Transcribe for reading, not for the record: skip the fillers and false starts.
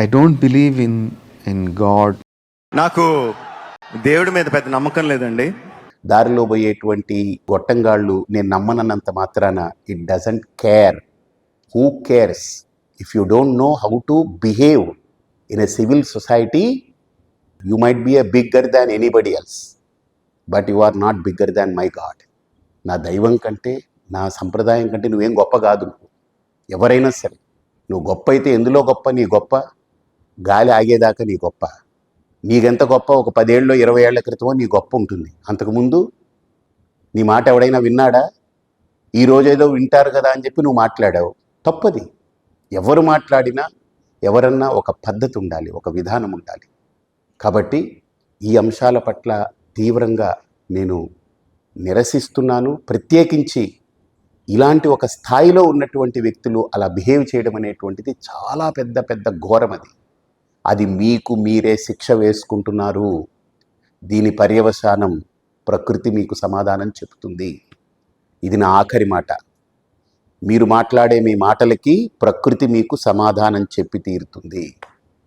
I don't believe in God. నాకు దేవుడి మీద పెద్ద నమ్మకం లేదండి. దారిలో పోయేటువంటి గొట్టంగాళ్ళు నేను నమ్మనన్నంత మాత్రాన it doesn't care. Who cares? If you don't know how to behave in a civil society, you might be a bigger than anybody else, but you are not bigger than my God. నా దైవం కంటే, నా సంప్రదాయం కంటే నువ్వేం గొప్ప కాదు. ఎవరైనా సరే నువ్వు గొప్ప అయితే ఎందులో గొప్ప? నీ గొప్ప గాలి ఆగేదాకా నీ గొప్ప. నీకెంత గొప్ప? ఒక 10 ఏళ్ళలో 20 ఏళ్ల క్రితమో నీ గొప్ప ఉంటుంది. అంతకుముందు నీ మాట ఎవడైనా విన్నాడా? ఈరోజేదో వింటారు కదా అని చెప్పి నువ్వు మాట్లాడావు. తప్పది. ఎవరు మాట్లాడినా, ఎవరన్నా ఒక పద్ధతి ఉండాలి, ఒక విధానం ఉండాలి. కాబట్టి ఈ అంశాల పట్ల తీవ్రంగా నేను నిరసిస్తున్నాను. ప్రత్యేకించి ఇలాంటి ఒక స్థాయిలో ఉన్నటువంటి వ్యక్తులు అలా బిహేవ్ చేయడం అనేటువంటిది చాలా పెద్ద పెద్ద ఘోరం. అది మీకు మీరే శిక్ష వేసుకుంటున్నారు. దీని పర్యవసానం ప్రకృతి మీకు సమాధానం చెబుతుంది. ఇది నా ఆఖరి మాట. మీరు మాట్లాడే మీ మాటలకి ప్రకృతి మీకు సమాధానం చెప్పి తీరుతుంది.